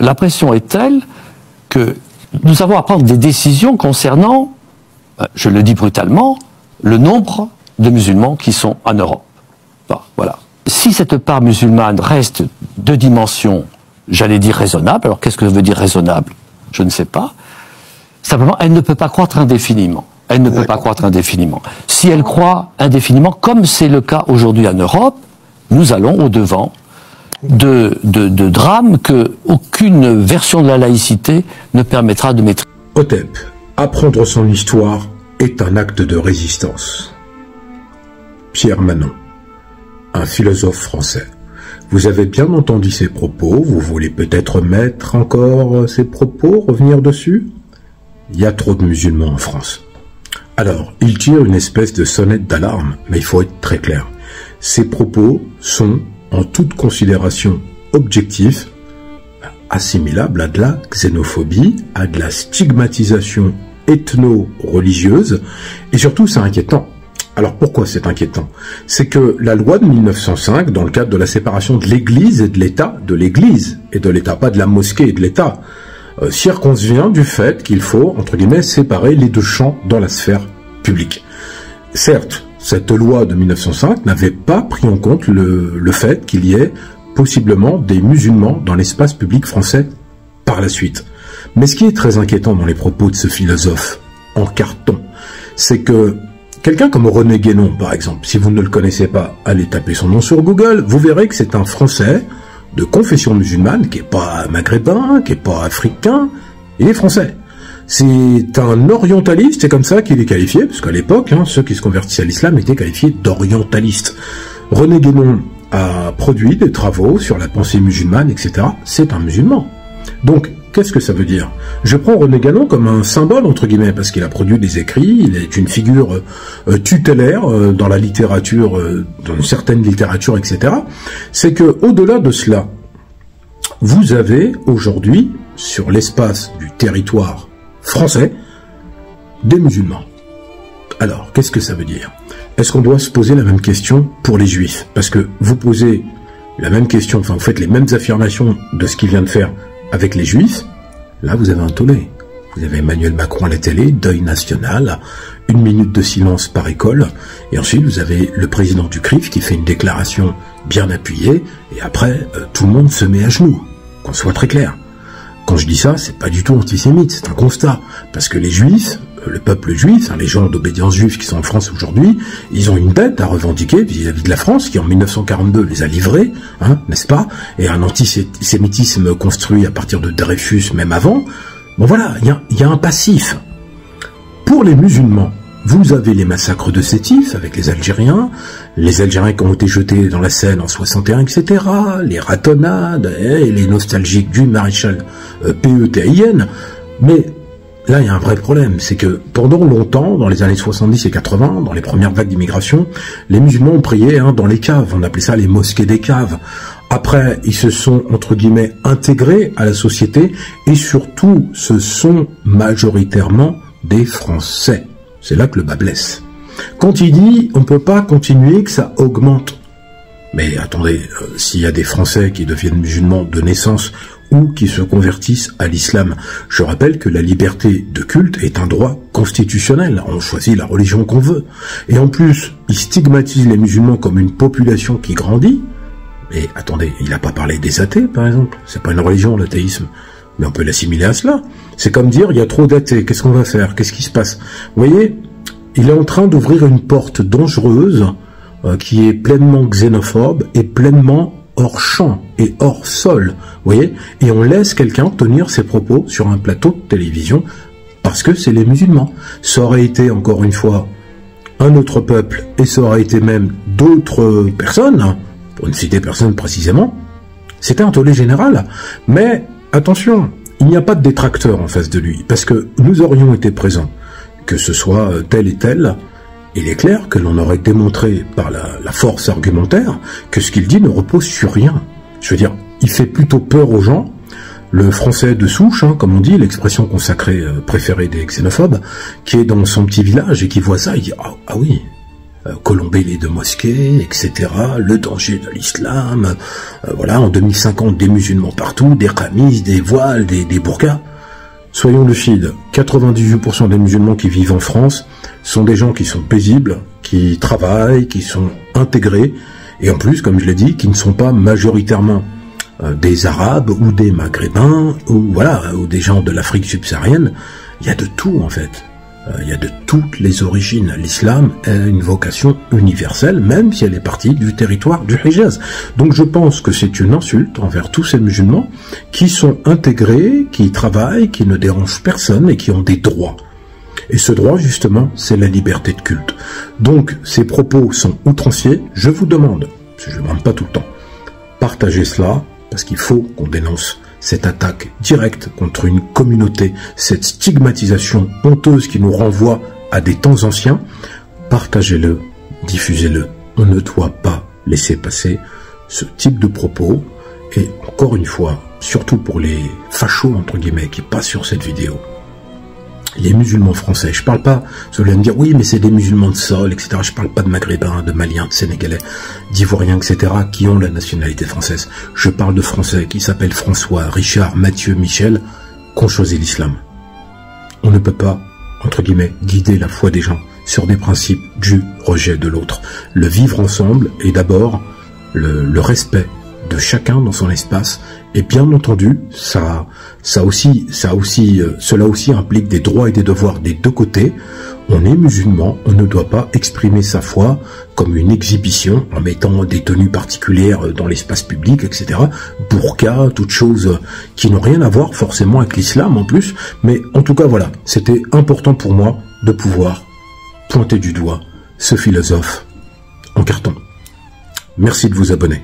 la pression est telle que nous avons à prendre des décisions concernant, je le dis brutalement, le nombre de musulmans qui sont en Europe. Bon, voilà. Si cette part musulmane reste de dimension, j'allais dire raisonnable, alors qu'est-ce que veut dire raisonnable? Je ne sais pas. Simplement, elle ne peut pas croître indéfiniment. Elle ne peut pas croître indéfiniment. Si elle croît indéfiniment, comme c'est le cas aujourd'hui en Europe, nous allons au-devant de drames que aucune version de la laïcité ne permettra de maîtriser. Hotep, apprendre son histoire est un acte de résistance. Pierre Manon, un philosophe français. Vous avez bien entendu ses propos, vous voulez peut-être mettre encore ses propos, revenir dessus? Il y a trop de musulmans en France. Alors, il tire une espèce de sonnette d'alarme, mais il faut être très clair. Ces propos sont, en toute considération objective, assimilables à de la xénophobie, à de la stigmatisation ethno-religieuse, et surtout c'est inquiétant. Alors pourquoi c'est inquiétant? C'est que la loi de 1905, dans le cadre de la séparation de l'Église et de l'État, pas de la mosquée et de l'État, circonvient du fait qu'il faut, entre guillemets, séparer les deux champs dans la sphère publique. Certes, cette loi de 1905 n'avait pas pris en compte le fait qu'il y ait possiblement des musulmans dans l'espace public français par la suite. Mais ce qui est très inquiétant dans les propos de ce philosophe en carton, c'est que quelqu'un comme René Guénon, par exemple, si vous ne le connaissez pas, allez taper son nom sur Google, vous verrez que c'est un Français de confession musulmane, qui n'est pas maghrébin, qui n'est pas africain, il est français. C'est un orientaliste, c'est comme ça qu'il est qualifié, parce qu'à l'époque, ceux qui se convertissaient à l'islam étaient qualifiés d'orientalistes. René Guénon a produit des travaux sur la pensée musulmane, etc. C'est un musulman. Donc, qu'est-ce que ça veut dire? Je prends René Guénon comme un symbole, entre guillemets, parce qu'il a produit des écrits, il est une figure tutélaire dans la littérature, dans une certaine littérature, etc. C'est que, au-delà de cela, vous avez aujourd'hui, sur l'espace du territoire français, des musulmans. Alors, qu'est-ce que ça veut dire? Est-ce qu'on doit se poser la même question pour les juifs? Parce que vous posez la même question, enfin vous faites les mêmes affirmations de ce qu'il vient de faire avec les juifs, là vous avez un tollé. Vous avez Emmanuel Macron à la télé, deuil national, 1 minute de silence par école, et ensuite vous avez le président du CRIF qui fait une déclaration bien appuyée, et après tout le monde se met à genoux, qu'on soit très clair. Quand je dis ça, c'est pas du tout antisémite, c'est un constat, parce que les juifs, le peuple juif, les gens d'obédience juive qui sont en France aujourd'hui, ils ont une dette à revendiquer vis-à-vis de la France, qui en 1942 les a livrés, n'est-ce pas? Et un antisémitisme construit à partir de Dreyfus, même avant. Bon voilà, il y a un passif. Pour les musulmans, vous avez les massacres de Sétif avec les Algériens qui ont été jetés dans la Seine en 61, etc., les ratonnades, et les nostalgiques du maréchal Pétain. Mais là, il y a un vrai problème, c'est que pendant longtemps, dans les années 70 et 80, dans les premières vagues d'immigration, les musulmans ont prié dans les caves, on appelait ça les mosquées des caves. Après, ils se sont, entre guillemets, intégrés à la société, et surtout, ce sont majoritairement des Français. C'est là que le bas blesse. Quand il dit, on ne peut pas continuer, que ça augmente. Mais attendez, s'il y a des Français qui deviennent musulmans de naissance, ou qui se convertissent à l'islam. Je rappelle que la liberté de culte est un droit constitutionnel. On choisit la religion qu'on veut. Et en plus, il stigmatise les musulmans comme une population qui grandit. Mais attendez, il n'a pas parlé des athées, par exemple. C'est pas une religion, l'athéisme. Mais on peut l'assimiler à cela. C'est comme dire, il y a trop d'athées, qu'est-ce qu'on va faire? Qu'est-ce qui se passe? Vous voyez, il est en train d'ouvrir une porte dangereuse qui est pleinement xénophobe et pleinement hors champ et hors sol, vous voyez, et on laisse quelqu'un tenir ses propos sur un plateau de télévision parce que c'est les musulmans. Ça aurait été, encore une fois, un autre peuple, et ça aurait été même d'autres personnes, pour ne citer personne précisément, c'était un tollé général. Mais attention, il n'y a pas de détracteur en face de lui, parce que nous aurions été présents, que ce soit tel et tel. Il est clair que l'on aurait démontré par la force argumentaire que ce qu'il dit ne repose sur rien. Je veux dire, il fait plutôt peur aux gens. Le français de souche, comme on dit, l'expression consacrée préférée des xénophobes, qui est dans son petit village et qui voit ça, il dit « Ah oui, colomber les deux mosquées, etc., le danger de l'islam, voilà, en 2050, des musulmans partout, des khamis, des voiles, des burqas. Soyons lucides, 98% des musulmans qui vivent en France sont des gens qui sont paisibles, qui travaillent, qui sont intégrés, et en plus, comme je l'ai dit, qui ne sont pas majoritairement des Arabes ou des Maghrébins, ou voilà, ou des gens de l'Afrique subsaharienne. Il y a de tout, en fait. Il y a de toutes les origines. L'islam a une vocation universelle, même si elle est partie du territoire du Hijaz. Donc je pense que c'est une insulte envers tous ces musulmans qui sont intégrés, qui travaillent, qui ne dérangent personne et qui ont des droits. Et ce droit, justement, c'est la liberté de culte. Donc ces propos sont outranciers. Je vous demande, parce que je ne demande pas tout le temps, partagez cela, parce qu'il faut qu'on dénonce cette attaque directe contre une communauté, cette stigmatisation honteuse qui nous renvoie à des temps anciens. Partagez-le, diffusez-le. On ne doit pas laisser passer ce type de propos. Et encore une fois, surtout pour les fachos, entre guillemets, qui passent sur cette vidéo, les musulmans français, je parle pas, vous allez me dire, oui, mais c'est des musulmans de sol, etc. Je parle pas de Maghrébins, de Maliens, de Sénégalais, d'Ivoiriens, etc., qui ont la nationalité française. Je parle de Français qui s'appellent François, Richard, Mathieu, Michel, qui ont choisi l'islam. On ne peut pas, entre guillemets, guider la foi des gens sur des principes du rejet de l'autre. Le vivre ensemble est d'abord le respect de chacun dans son espace, et bien entendu, cela aussi implique des droits et des devoirs des deux côtés. On est musulman, on ne doit pas exprimer sa foi comme une exhibition en mettant des tenues particulières dans l'espace public, etc. Burqa, toutes choses qui n'ont rien à voir forcément avec l'islam en plus, mais en tout cas voilà, c'était important pour moi de pouvoir pointer du doigt ce philosophe en carton. Merci de vous abonner.